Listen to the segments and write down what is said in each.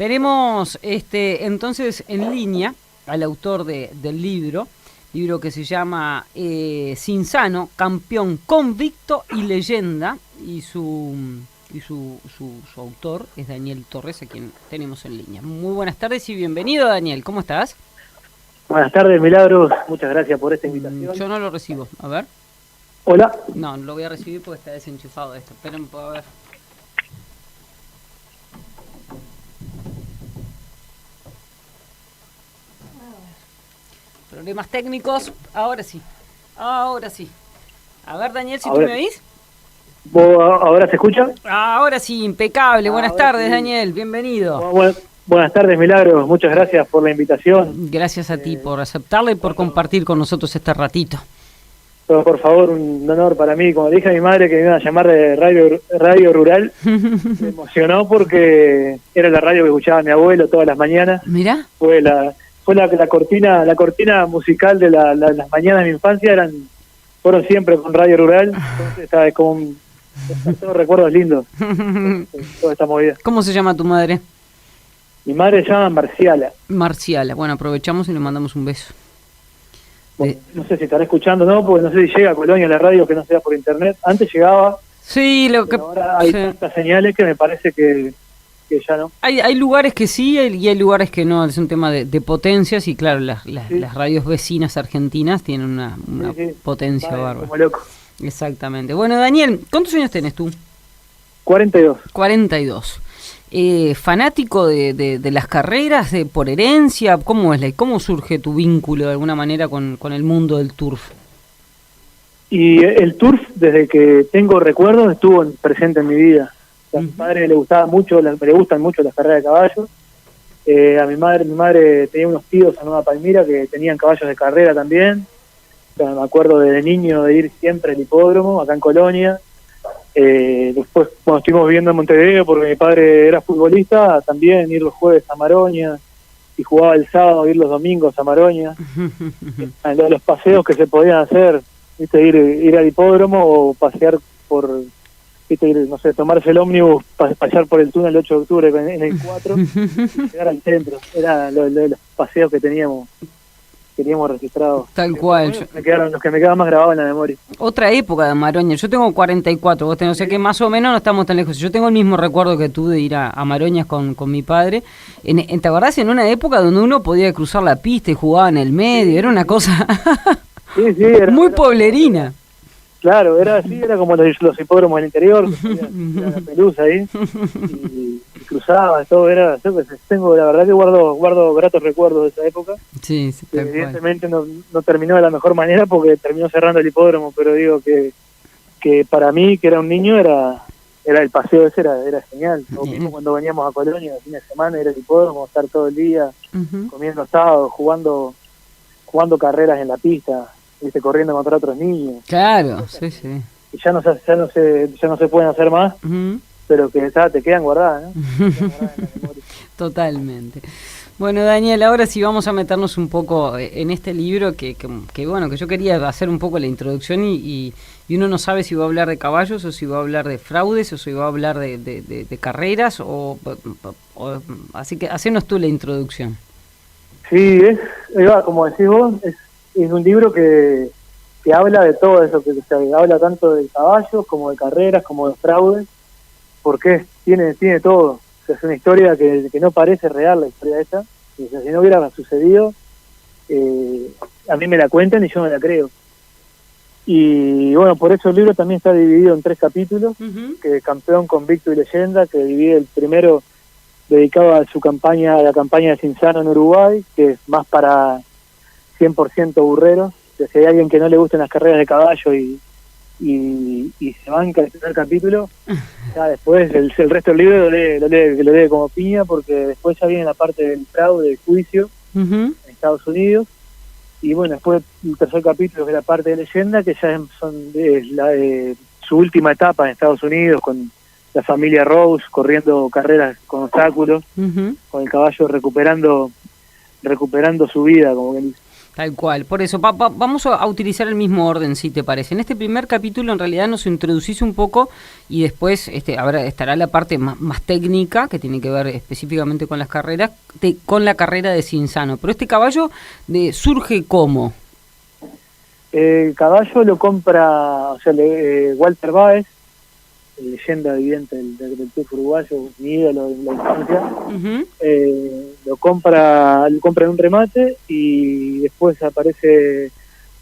Tenemos entonces en línea al autor del libro que se llama Cinzano, campeón convicto y leyenda, y su autor es Daniel Torres, a quien tenemos en línea. Muy buenas tardes y bienvenido, Daniel, ¿cómo estás? Buenas tardes, Milagros, muchas gracias por esta invitación. Yo no lo recibo, a ver. Hola. No lo voy a recibir porque está desenchufado esto, esperen, a ver. Problemas técnicos, ahora sí. A ver, Daniel, si tú me oís. ¿Ahora se escucha? Ahora sí, impecable. Buenas tardes, sí. Daniel, bienvenido. Buenas tardes, Milagros, muchas gracias por la invitación. Gracias a ti por aceptarla y por compartir con nosotros este ratito. Pero por favor, un honor para mí. Como le dije a mi madre que me iban a llamar de radio rural, me emocionó porque era la radio que escuchaba mi abuelo todas las mañanas. Mirá. Fue la cortina musical de las mañanas de mi infancia, fueron siempre con Radio Rural. Entonces estaba como todos recuerdos lindos. Toda esta movida. ¿Cómo se llama tu madre? Mi madre se llama Marciala. Marciala, bueno, aprovechamos y le mandamos un beso. Bueno, no sé si estará escuchando, ¿no? Porque no sé si llega a Colonia la radio, que no sea por internet. Antes llegaba. Sí, ahora hay tantas señales que me parece que ya no. Hay lugares que sí y hay lugares que no. Es un tema de potencias y claro, las radios vecinas argentinas tienen una potencia bárbara. Como loco. Exactamente. Bueno, Daniel, ¿cuántos años tenés tú? 42. 42. ¿Fanático de las carreras por herencia? ¿Cómo es cómo surge tu vínculo de alguna manera con el mundo del turf? Y el turf, desde que tengo recuerdos, estuvo presente en mi vida. A mi padre le gustan mucho las carreras de caballos. A mi madre tenía unos tíos en Nueva Palmira que tenían caballos de carrera también. O sea, me acuerdo desde niño de ir siempre al hipódromo, acá en Colonia. Después, cuando estuvimos viviendo en Montevideo, porque mi padre era futbolista, también ir los jueves a Maroña, y jugaba el sábado, ir los domingos a Maroña. Los paseos que se podían hacer, ¿viste? Ir al hipódromo o pasear no sé, tomarse el ómnibus, pasear por el túnel el 8 de octubre en el 4 y llegar al centro. Era los paseos que teníamos registrados. Tal cual. Los que me quedan más grabados en la memoria. Otra época de Maroña. Yo tengo 44, vos tenés, o sea que más o menos no estamos tan lejos. Yo tengo el mismo recuerdo que tú de ir a Maroñas con mi padre. ¿Te acordás? En una época donde uno podía cruzar la pista y jugaba en el medio. Era una cosa muy poblerina. Claro, era como los hipódromos del interior, la pelusa ahí, y cruzaba, todo era. Tengo, la verdad que guardo gratos recuerdos de esa época. Sí, evidentemente no terminó de la mejor manera porque terminó cerrando el hipódromo, pero digo que para mí, que era un niño, era el paseo ese, era genial. O mismo cuando veníamos a Colonia el fin de semana, ir al hipódromo, estar todo el día comiendo asado, jugando carreras en la pista, ¿viste? Corriendo contra otros niños. Claro, sí. Y ya no se pueden hacer más, pero que te quedan guardadas, ¿no? Totalmente. Bueno, Daniel, ahora sí vamos a meternos un poco en este libro que yo quería hacer un poco la introducción y uno no sabe si va a hablar de caballos o si va a hablar de fraudes o si va a hablar de carreras así que hacenos tú la introducción. Sí, como decís vos, es un libro que habla de todo eso, que habla tanto de caballos como de carreras, como de fraudes, porque tiene todo. O sea, es una historia que no parece real, la historia esta. O sea, si no hubiera sucedido, a mí me la cuentan y yo me la creo. Y bueno, por eso el libro también está dividido en 3 capítulos, que es Campeón, Convicto y Leyenda, que divide el primero dedicado a la campaña de Cinzano en Uruguay, que es más para 100% burrero. O sea, si hay alguien que no le gustan las carreras de caballo y se banca el primer capítulo, ya después el resto del libro lo lee como piña, porque después ya viene la parte del fraude, del juicio en Estados Unidos, y bueno, después el tercer capítulo, que es la parte de leyenda, que ya es su última etapa en Estados Unidos, con la familia Rose corriendo carreras con obstáculos, con el caballo recuperando su vida, como que dice. Tal cual. Por eso, vamos a utilizar el mismo orden, si te parece. En este primer capítulo, en realidad, nos introducís un poco y después ahora estará la parte más técnica, que tiene que ver específicamente con las carreras, con la carrera de Cinzano. Pero este caballo surge ¿cómo? El caballo lo compra, o sea, Walter Báez, leyenda viviente del turf uruguayo, mi ídolo en la infancia. Lo compra en un remate y después aparece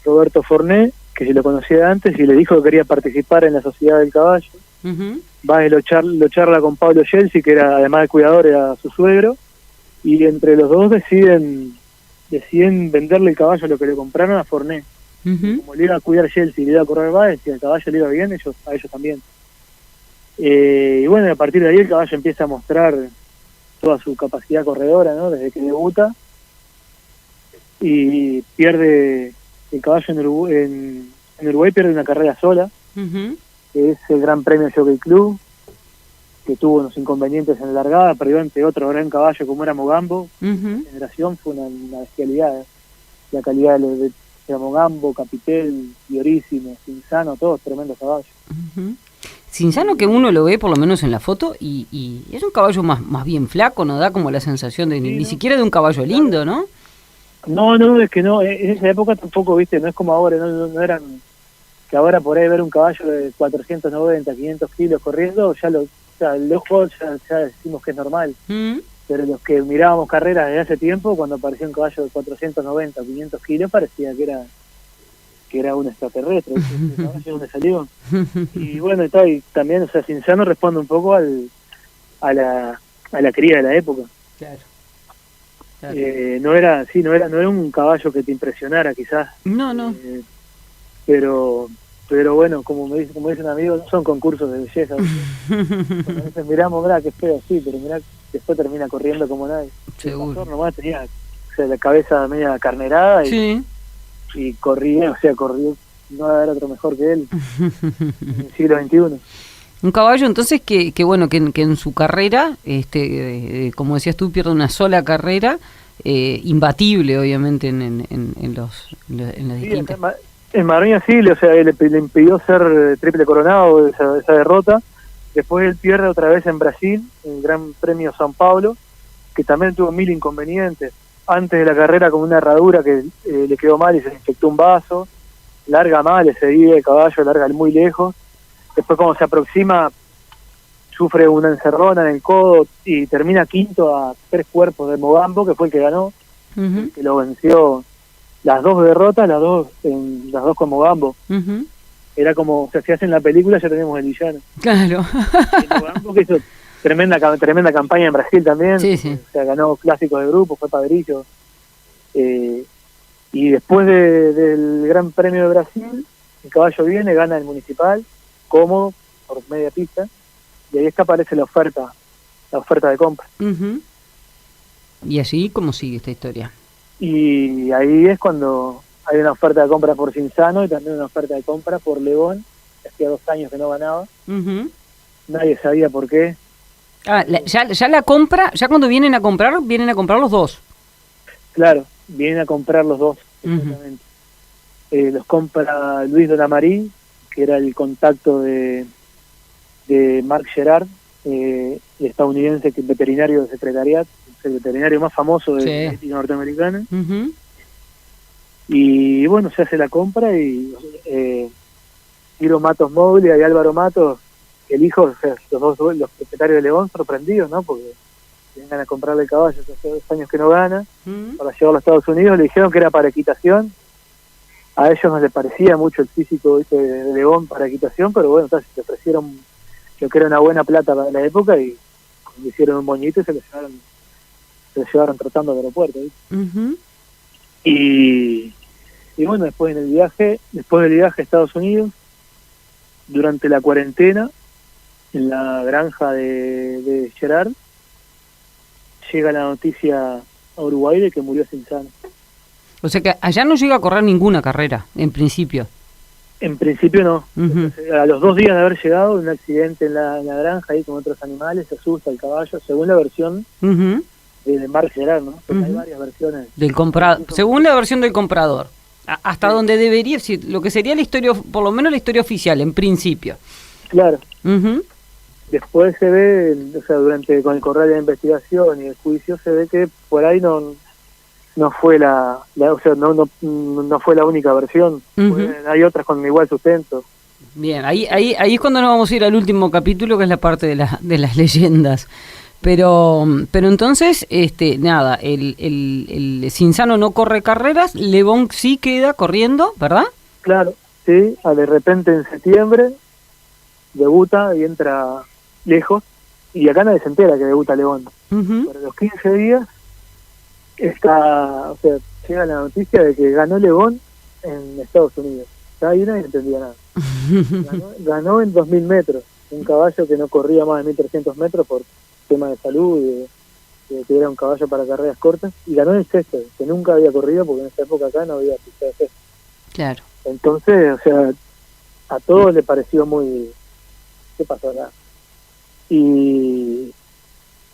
Roberto Forné, que se lo conocía antes, y le dijo que quería participar en la Sociedad del Caballo. Báez lo charla con Pablo Yelsi, que era, además de cuidador, era su suegro, y entre los dos deciden venderle el caballo, lo que le compraron, a Forné. Como le iba a cuidar Yelsi y le iba a correr Báez, y el caballo le iba bien, a ellos también. Y bueno, a partir de ahí el caballo empieza a mostrar toda su capacidad corredora, ¿no? Desde que debuta, y pierde el caballo en Uruguay, pierde una carrera sola, que es el Gran Premio Jockey Club, que tuvo unos inconvenientes en la largada, perdió ante otro gran caballo como era Mogambo. Generación fue una bestialidad, la calidad de Mogambo, Capitel, Fiorísimo, Cinzano, todos tremendos caballos. Cinzano, que uno lo ve por lo menos en la foto, y es un caballo más bien flaco, no da como la sensación de ni siquiera de un caballo lindo, ¿no? No, es que no, en esa época tampoco, viste, no es como ahora, no eran, que ahora por ahí ver un caballo de 490, 500 kilos corriendo, el ojo ya decimos que es normal. Pero los que mirábamos carreras desde hace tiempo, cuando apareció un caballo de 490, 500 kilos, parecía que era un extraterrestre, ¿de dónde salió? Y bueno, y también, o sea, Cinzano responde un poco a la cría de la época. Claro. No era un caballo que te impresionara, quizás. No. Pero bueno, como dice un amigo, no son concursos de belleza. A veces miramos, mirá, qué feo, sí, pero mirá, después termina corriendo como nadie. Seguro. El pastor nomás tenía, o sea, la cabeza media carnerada y corrió, no va a haber otro mejor que él en el siglo XXI. Un caballo entonces que bueno, que en su carrera, como decías tú, pierde una sola carrera, imbatible obviamente en las distintas. En Maroña sí, o sea, le impidió ser triple coronado esa derrota. Después él pierde otra vez en Brasil, en el Gran Premio San Pablo, que también tuvo 1000 inconvenientes. Antes de la carrera con una herradura que le quedó mal y se le infectó un vaso, larga mal ese día el caballo, larga muy lejos. Después cuando se aproxima sufre una encerrona en el codo y termina quinto a 3 cuerpos de Mogambo, que fue el que ganó, que lo venció. Las dos derrotas, las dos con Mogambo. Era como, o sea, si hacen la película ya tenemos el villano. Claro. Y Mogambo que hizo tremenda campaña en Brasil también. Sí. O sea, ganó clásicos de grupo, fue padrillo. Y después del Gran Premio de Brasil, el caballo viene, gana el municipal, cómodo, por media pista, y ahí aparece la oferta de compra. ¿Y así cómo sigue esta historia? Y ahí es cuando hay una oferta de compra por Cinzano y también una oferta de compra por Lebón, que hacía 2 años que no ganaba. Nadie sabía por qué. Ya la compra, ya cuando vienen a comprar los dos. Claro, vienen a comprar los dos, exactamente. Los compra Luis Donamarí, que era el contacto de Marc Gerard, el estadounidense, que es veterinario de Secretariat, el veterinario más famoso de la norteamericana. Y bueno, se hace la compra y Ciro Matos Moble y Álvaro Matos, el hijo, o sea, los propietarios de León, sorprendidos, ¿no? Porque vengan a comprarle el caballo, hace 2 años que no gana, para llevarlo a Estados Unidos. Le dijeron que era para equitación. A ellos no les parecía mucho el físico de León para equitación, pero bueno, entonces le ofrecieron lo que era una buena plata para la época y le hicieron un moñito y se lo llevaron tratando al aeropuerto, ¿viste? Y bueno, después del viaje a Estados Unidos, durante la cuarentena, en la granja de Gerard, llega la noticia a Uruguay de que murió Cinzano. O sea que allá no llega a correr ninguna carrera, en principio. En principio no. A los 2 días de haber llegado, un accidente en la granja ahí con otros animales, se asusta el caballo, según la versión de Marc Gerard, ¿no? Porque hay varias versiones. Del comprador, según la versión del comprador, hasta donde debería, lo que sería la historia, por lo menos la historia oficial, en principio. Claro. Después se ve, o sea, con el correr de la investigación y el juicio, se ve que por ahí no fue o sea, no fue la única versión. Hay otras con igual sustento. Bien, ahí es cuando nos vamos a ir al último capítulo, que es la parte de las leyendas. Pero entonces, nada, el Cinzano no corre carreras, Le Bon sí queda corriendo, ¿verdad? Claro, sí, de repente en septiembre debuta y entra lejos, y acá nadie se entera que debuta Le Bon. Pero a los 15 días o sea, llega la noticia de que ganó Le Bon en Estados Unidos. Ahí nadie entendía nada. Ganó en 2000 metros, un caballo que no corría más de 1300 metros por tema de salud y de que era un caballo para carreras cortas, y ganó en sexto, que nunca había corrido porque en esa época acá no había pista de sexto. Claro. Entonces, o sea, a todos le pareció muy... ¿Qué pasó acá? Y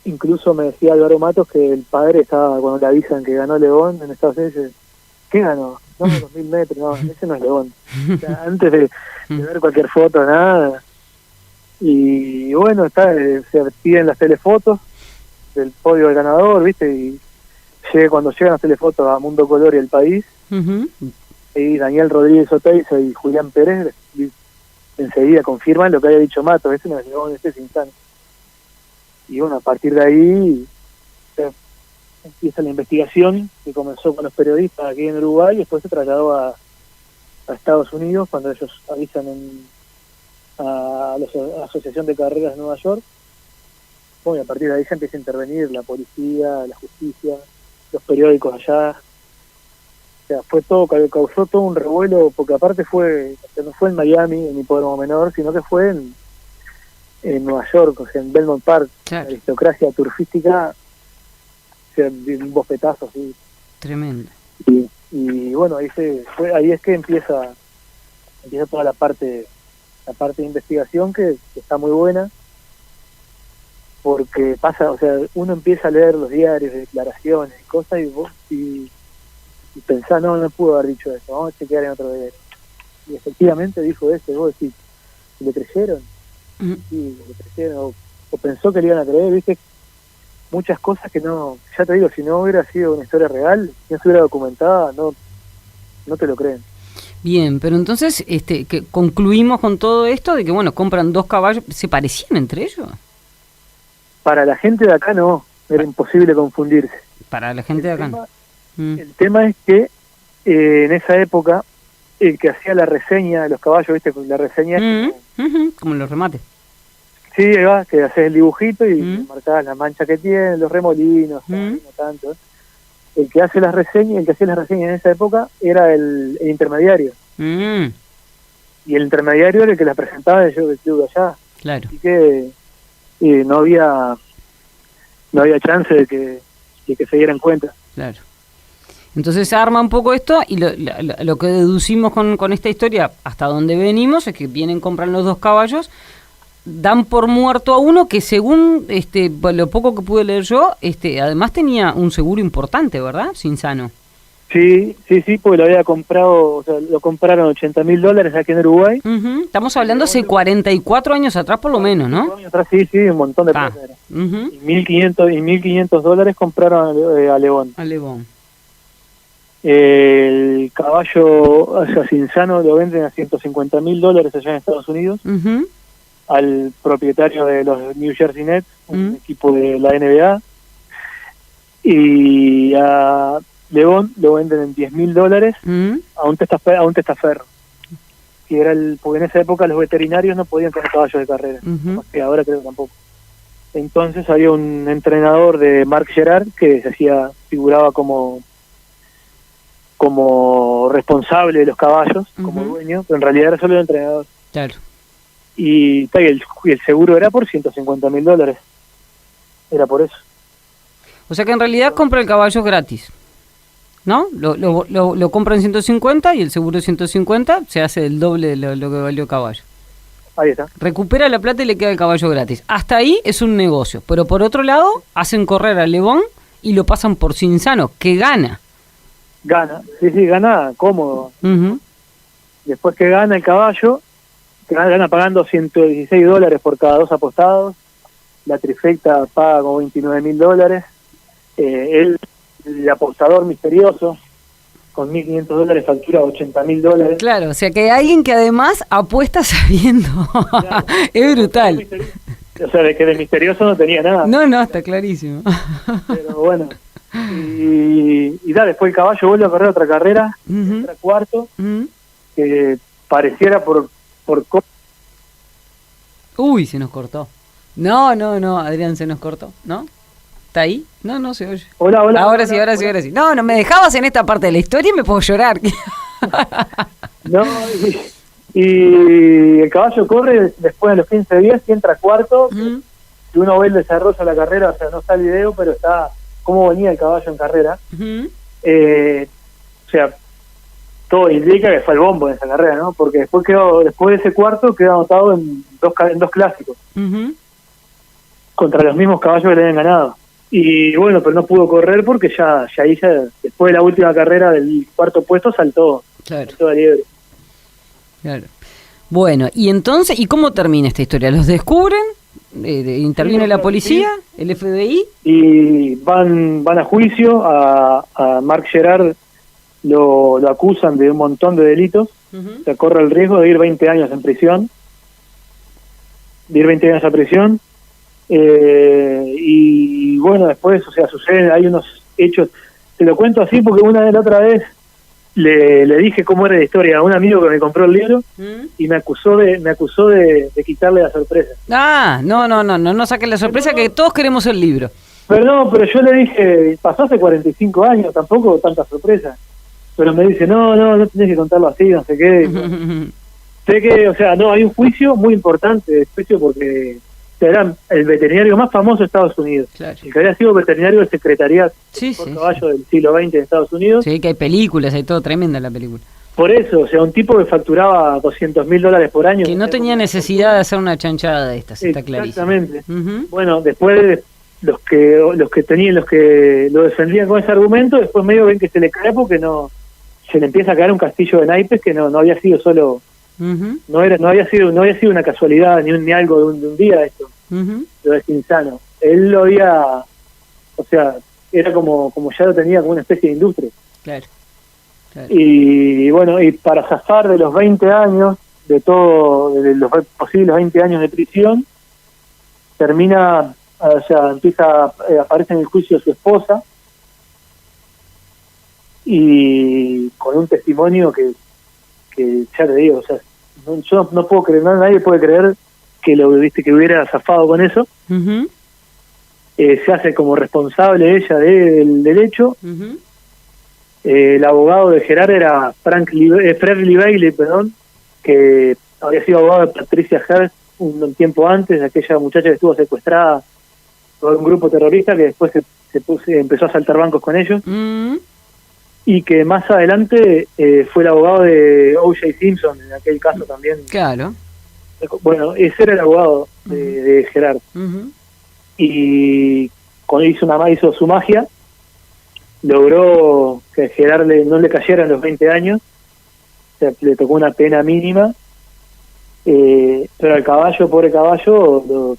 incluso me decía Álvaro Matos que el padre estaba, cuando le avisan que ganó Le Bon en Estados Unidos, dice, ¿qué ganó? No, 2000 metros, no, ese no es Le Bon. O sea, antes de ver cualquier foto, nada. Y bueno, se piden las telefotos del podio del ganador, ¿viste? Y cuando llegan las telefotos a Mundo Color y El País, y Daniel Rodríguez Oteiza y Julián Pérez enseguida confirman lo que había dicho Matos, ese no es Le Bon, ese es Cinzano. Y bueno, a partir de ahí empieza la investigación que comenzó con los periodistas aquí en Uruguay y después se trasladó a Estados Unidos cuando ellos avisan a la Asociación de Carreras de Nueva York. Bueno, y a partir de ahí se empieza a intervenir la policía, la justicia, los periódicos allá. O sea, causó todo un revuelo, porque aparte no fue en Miami, en Hipódromo Menor, sino que fue en Nueva York, o sea, en Belmont Park. Claro. La aristocracia turfística, o sea, un bofetazo así. Tremendo. Y bueno, ahí es que empieza toda la parte de investigación que está muy buena, porque pasa, o sea, uno empieza a leer los diarios, declaraciones y cosas, y pensás, no pudo haber dicho eso, vamos a chequear en otro diario. Y efectivamente dijo eso, y vos decís, ¿le creyeron? Sí, le creyeron, o pensó que le iban a creer, ¿viste? Muchas cosas que no, ya te digo, si no hubiera sido una historia real, si no se hubiera documentada, no te lo creen. Bien, pero entonces que concluimos con todo esto de que, bueno, compran dos caballos, ¿se parecían entre ellos? Para la gente de acá no, era imposible confundirse. Para la gente de acá no. El tema es que en esa época el que hacía la reseña de los caballos, ¿viste? La reseña como los remates. Sí, ahí va, que haces el dibujito y marcabas la mancha que tienen, los remolinos, no tanto. El que hacía las reseñas en esa época era el intermediario. Y el intermediario era el que las presentaba del club de allá. Claro. Así que no había chance de que se dieran cuenta. Claro. Entonces se arma un poco esto y lo que deducimos con esta historia hasta donde venimos es que vienen, compran los dos caballos, dan por muerto a uno que según lo poco que pude leer yo, además tenía un seguro importante, ¿verdad? Cinzano. Sí, porque lo había comprado, o sea, lo compraron $80,000 aquí en Uruguay. Estamos hablando hace 44 años atrás por lo menos, ¿no? Años atrás, sí, un montón de plata era. Y $1,500 compraron a Le Bon. A Le Bon. El caballo Cinzano lo venden a $150,000 allá en Estados Unidos. Al propietario de los New Jersey Nets, un equipo de la NBA, y a Le Bon lo venden en $10,000 a un testaferro, que era porque en esa época los veterinarios no podían tener caballos de carrera, que ahora creo que tampoco. Entonces había un entrenador de Marc Gerard que figuraba como responsable de los caballos, como dueño, pero en realidad era solo el entrenador. Claro. Y el seguro era por $150,000. Era por eso. O sea que en realidad compra el caballo gratis, ¿no? Lo compra en 150 y el seguro 150 se hace el doble de lo que valió el caballo. Ahí está. Recupera la plata y le queda el caballo gratis. Hasta ahí es un negocio. Pero por otro lado, hacen correr a Le Bon y lo pasan por Cinzano, que gana. Gana, sí, gana cómodo. Después que gana el caballo, gana pagando $116 por cada 2 apostados, la trifecta paga como $29.000, el apostador misterioso con $1.500 factura $80.000. Claro, o sea que hay alguien que además apuesta sabiendo. Claro, es brutal. O sea, de que de misterioso no tenía nada. No, está clarísimo. Pero bueno, y después el caballo vuelve a correr otra carrera, entra cuarto, que pareciera por... Uy, se nos cortó. No, Adrián, se nos cortó, ¿no? ¿Está ahí? No se oye. Hola. Ahora sí. No, me dejabas en esta parte de la historia y me puedo llorar. No, y el caballo corre después de los 15 días y entra cuarto. Si uno ve el desarrollo de la carrera, o sea, no está el video, pero está cómo venía el caballo en carrera. O sea, todo indica que fue el bombo en esa carrera, ¿no? Porque después de ese cuarto quedó anotado en dos clásicos. Contra los mismos caballos que le habían ganado. Y bueno, pero no pudo correr porque ya después de la última carrera del cuarto puesto saltó de liebre. Claro. Bueno, y entonces, ¿y cómo termina esta historia? ¿Los descubren? ¿Interviene la policía? ¿El FBI? Y van a juicio, a Marc Gerard lo acusan de un montón de delitos, se corre el riesgo de ir 20 años en prisión, a prisión, y bueno, después, o sea, hay unos hechos, te lo cuento así porque la otra vez le dije cómo era la historia a un amigo que me compró el libro y me acusó de quitarle la sorpresa. No saquen la sorpresa, que todos queremos el libro. Pero yo le dije, pasó hace 45 años, tampoco tanta sorpresa. Pero me dice, no tenés que contarlo así, no sé qué. Sé que, o sea, hay un juicio muy importante, porque era el veterinario más famoso de Estados Unidos. Claro. El que había sido veterinario del Secretariat por caballo del siglo XX de Estados Unidos. Sí, que hay películas, hay todo, tremenda la película. Por eso, o sea, un tipo que facturaba $200.000 por año. Que no tenía necesidad de hacer una chanchada de estas, está clarísimo. Exactamente. Bueno, después de los que lo defendían con ese argumento, después medio ven que se le cae porque se le empieza a caer un castillo de naipes que no había sido solo, no había sido una casualidad ni algo de un día esto, lo de Cinzano. Él lo había, o sea, era como ya lo tenía como una especie de industria. Claro. Y bueno, y para zafar de los 20 años, de los posibles 20 años de prisión, aparece en el juicio su esposa, y con un testimonio que ya te digo, o sea, yo no puedo creer, nadie puede creer que que hubiera zafado con eso. Se hace como responsable ella del hecho. El abogado de Gerard era Fred Bailey, que había sido abogado de Patricia Hearst un tiempo antes, de aquella muchacha que estuvo secuestrada por un grupo terrorista que después empezó a asaltar bancos con ellos. Y que más adelante fue el abogado de O.J. Simpson en aquel caso también. Claro. Bueno, ese era el abogado de Gerard. Y cuando hizo su magia, logró que Gerard no le cayeran los 20 años, o sea, le tocó una pena mínima, pero al pobre caballo,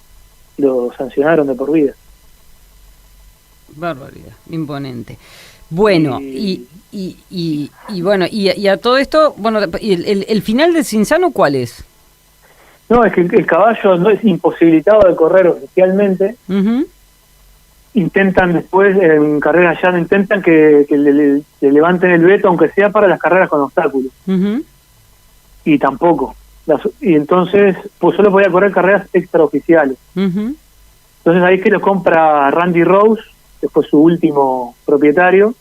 lo sancionaron de por vida. Barbaridad, imponente. Bueno, y bueno, y a todo esto, bueno, el final de Cinzano, ¿cuál es? No, es que el caballo no es imposibilitado de correr oficialmente. Intentan después, en carreras ya intentan que le levanten el veto, aunque sea para las carreras con obstáculos. Y tampoco. Y entonces, pues solo podía correr carreras extraoficiales. Entonces ahí es que lo compra Randy Rose, que fue su último propietario,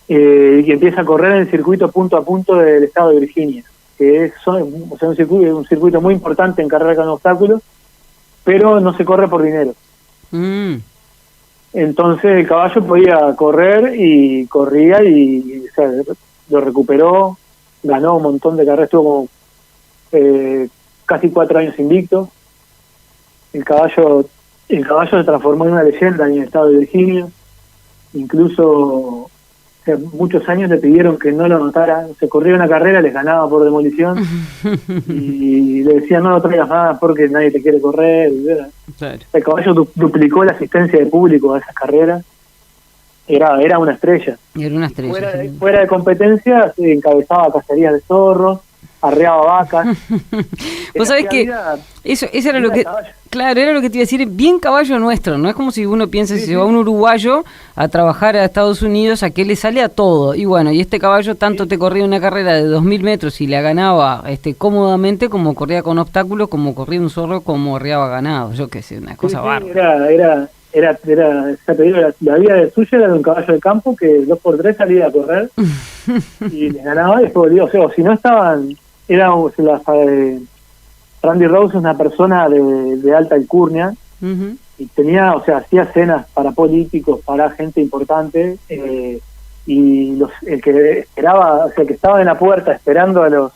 y que empieza a correr en el circuito punto a punto del estado de Virginia, que es un circuito muy importante en carrera con obstáculos, pero no se corre por dinero. Entonces el caballo podía correr y corría y o sea, lo recuperó, ganó un montón de carreras, estuvo como casi 4 años invicto. El caballo el caballo se transformó en una leyenda en el estado de Virginia. Incluso hace muchos años le pidieron que no lo anotara. Se corría una carrera, les ganaba por demolición y le decían no lo traigas más porque nadie te quiere correr. Claro. El caballo duplicó la asistencia de público a esas carreras. Era una estrella. Era una estrella. Fuera de competencia encabezaba cacerías de zorros, arreaba vacas. Vos sabés que eso era lo que... Caballo. Claro, era lo que te iba a decir, bien caballo nuestro, no es como si uno piense, si se va un uruguayo a trabajar a Estados Unidos, a que le sale a todo, y bueno, y este caballo tanto te corría una carrera de 2000 metros y la ganaba cómodamente, como corría con obstáculos, como corría un zorro, como arreaba ganado, yo qué sé, una cosa bárbara. La vida suya era de un caballo de campo que 2x3 salía a correr y les ganaba y después volvía, o si no estaban, Randy Rhoads es una persona de alta alcurnia y tenía, hacía cenas para políticos, para gente importante y el que esperaba, que estaba en la puerta esperando a los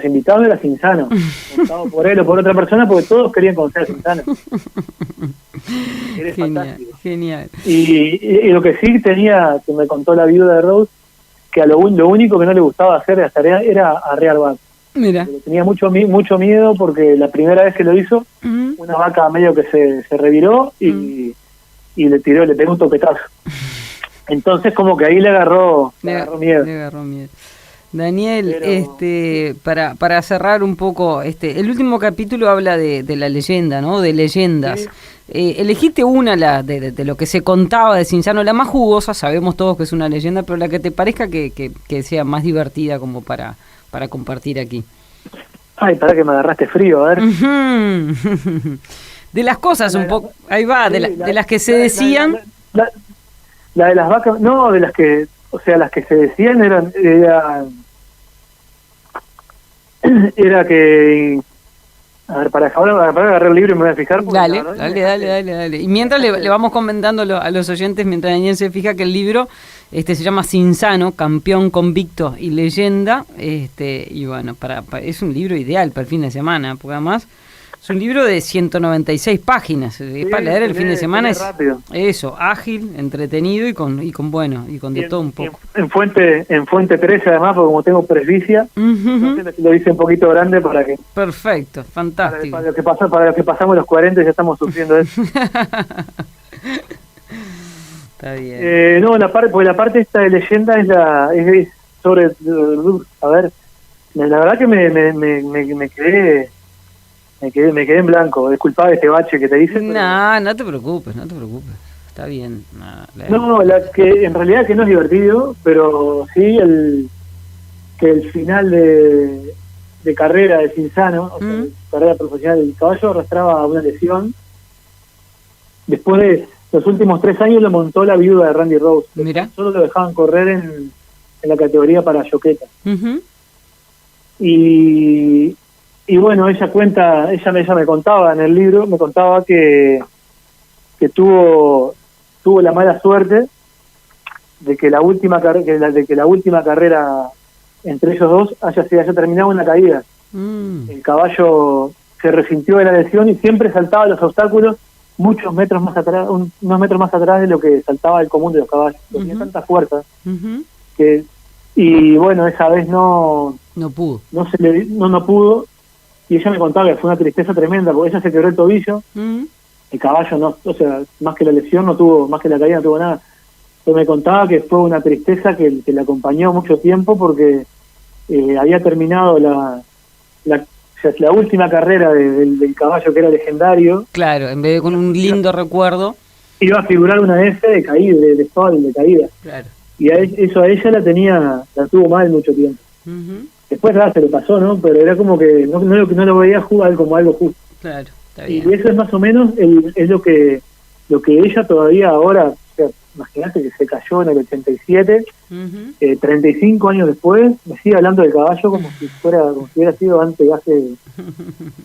invitados era Cinzano, montado por él o por otra persona porque todos querían conocer a Cinzano. Era fantástico. Genial. Y lo que sí tenía, que me contó la viuda de Rhoads, que lo único que no le gustaba hacer era arrear vacas. Mira. Tenía mucho miedo porque la primera vez que lo hizo, una vaca medio que se reviró y le pegó un topetazo. Entonces como que ahí le agarró miedo. Le agarró miedo. Daniel, para cerrar un poco, el último capítulo habla de la leyenda, ¿no? De leyendas. Sí. Elegiste una de lo que se contaba de Cinzano, la más jugosa, sabemos todos que es una leyenda, pero la que te parezca que sea más divertida como para compartir aquí. Ay, para que me agarraste frío, a ver. De las cosas un poco, ahí va, de las que se decían. La de las vacas, no, de las que, las que se decían era que, a ver, para agarrar el libro y me voy a fijar. Dale. Y mientras le vamos comentando a los oyentes, mientras Daniel se fija, que el libro se llama Cinzano, campeón convicto y leyenda, y bueno, es un libro ideal para el fin de semana, porque además es un libro de 196 páginas, para leer el fin de semana es rápido. Eso, ágil, entretenido y con de todo un poco. En fuente 13 además, porque como tengo presbicia, entonces lo hice un poquito grande para que... Perfecto, fantástico. Para lo que pasamos los 40 ya estamos sufriendo eso. Está bien. No, porque la parte esta de leyenda es sobre... A ver, la verdad que me quedé en blanco. Disculpa este bache que te hice. No te preocupes. Está bien. En realidad que no es divertido, pero sí que el final de carrera de Cinzano, carrera profesional del caballo, arrastraba una lesión. Después de los últimos 3 años lo montó la viuda de Randy Rhoads. Mira. Solo lo dejaban correr en la categoría para yoqueta. Y bueno, ella me contaba en el libro, que tuvo la mala suerte de que la última carrera entre ellos dos haya terminado en una caída. El caballo se resintió de la lesión y siempre saltaba los obstáculos unos metros más atrás de lo que saltaba el común de los caballos. Tenía tanta fuerza y bueno, esa vez no pudo. No pudo. Y ella me contaba que fue una tristeza tremenda, porque ella se quebró el tobillo, el caballo más que la lesión más que la caída no tuvo nada. Pero me contaba que fue una tristeza que la acompañó mucho tiempo porque había terminado la última carrera del caballo que era legendario. Claro, en vez de con un lindo recuerdo. Iba a figurar una F de caída, de fall, de caída. Claro. Y eso a ella la tuvo mal mucho tiempo. Después se lo pasó, ¿no? Pero era como que no lo veía jugar como algo justo. Claro, está bien. Y eso es más o menos es lo que ella todavía ahora, imagínate que se cayó en el 87, 35 años después, me sigue hablando del caballo como si hubiera sido antes, hace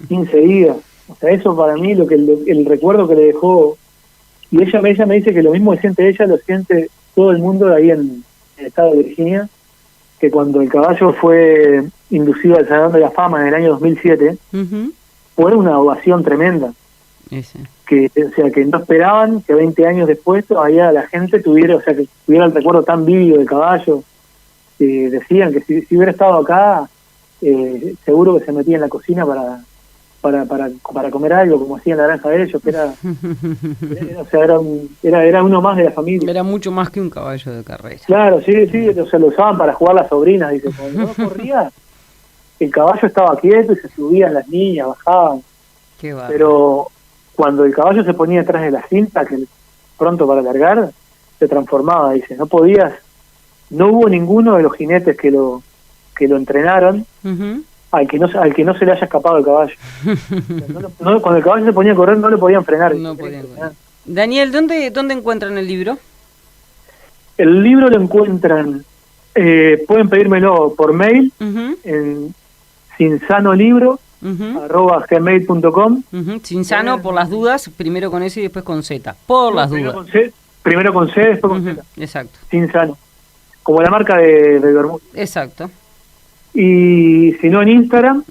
15 días. Eso para mí, el recuerdo que le dejó, y ella me dice que lo mismo que siente ella, lo siente todo el mundo de ahí en el estado de Virginia, que cuando el caballo fue inducido al Salón de la Fama en el año 2007, fue una ovación tremenda. o sea, que no esperaban que 20 años después todavía la gente tuviera, o sea, que tuviera el recuerdo tan vívido del caballo. Decían que si hubiera estado acá, seguro que se metía en la cocina para comer algo, como hacían la granja de ellos, que o sea, era uno más de la familia. Era mucho más que un caballo de carrera. Claro, sí, o sea, lo usaban para jugar las sobrinas, dice, cuando no corría, el caballo estaba quieto y se subían las niñas, bajaban. Qué bárbaro. Pero cuando el caballo se ponía detrás de la cinta, que pronto para largar, se transformaba, dice, no hubo ninguno de los jinetes que lo entrenaron al que no se le haya escapado el caballo. O sea, cuando el caballo se ponía a correr no le podían frenar. No podían frenar. Daniel, ¿dónde encuentran el libro? El libro lo encuentran, pueden pedírmelo por mail en sinsanolibro@gmail.com. Sinsano, por las dudas, primero con S y después con Z. Por las dudas. Primero con C, después con Z. Exacto. Sinsano. Como la marca de Bermúdez. Exacto. Y si no, en Instagram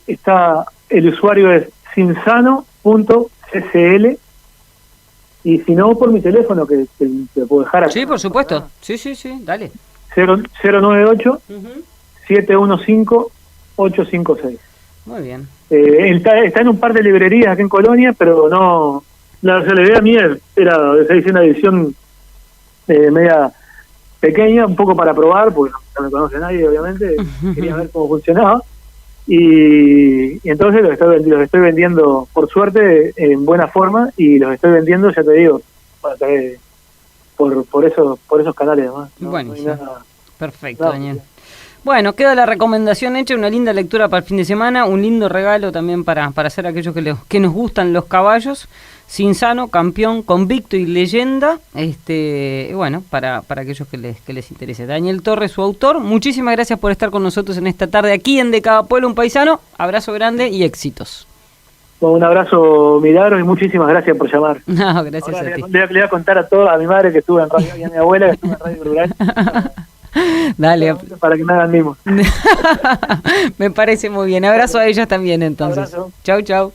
está, el usuario es sinsano.ccl, y si no, por mi teléfono, que te puedo dejar acá. Sí, por supuesto. Sí, dale. 098 715 856. Muy bien. Está en un par de librerías aquí en Colonia, pero no, la idea mía era hacer una edición media pequeña, un poco para probar, porque no me conoce nadie, obviamente. Quería ver cómo funcionaba, y entonces los estoy vendiendo, por suerte, en buena forma, y los estoy vendiendo, ya te digo, por esos canales, ¿no? Buenísimo. Perfecto, Daniel. Bueno, queda la recomendación hecha, una linda lectura para el fin de semana, un lindo regalo también para hacer aquellos que nos gustan los caballos. Sinsano, campeón, convicto y leyenda, bueno, para aquellos que les interese. Daniel Torres, su autor, muchísimas gracias por estar con nosotros en esta tarde aquí en De Cada Pueblo un Paisano. Abrazo grande y éxitos. Un abrazo, Milagros, y muchísimas gracias por llamar. No, gracias. Ahora, a ti. Le voy a contar a mi madre que estuve en radio, y a mi abuela que estuve en Radio Rural. Dale. Para que me hagan mimo. Me parece muy bien. Abrazo a ellas también, entonces. Chau.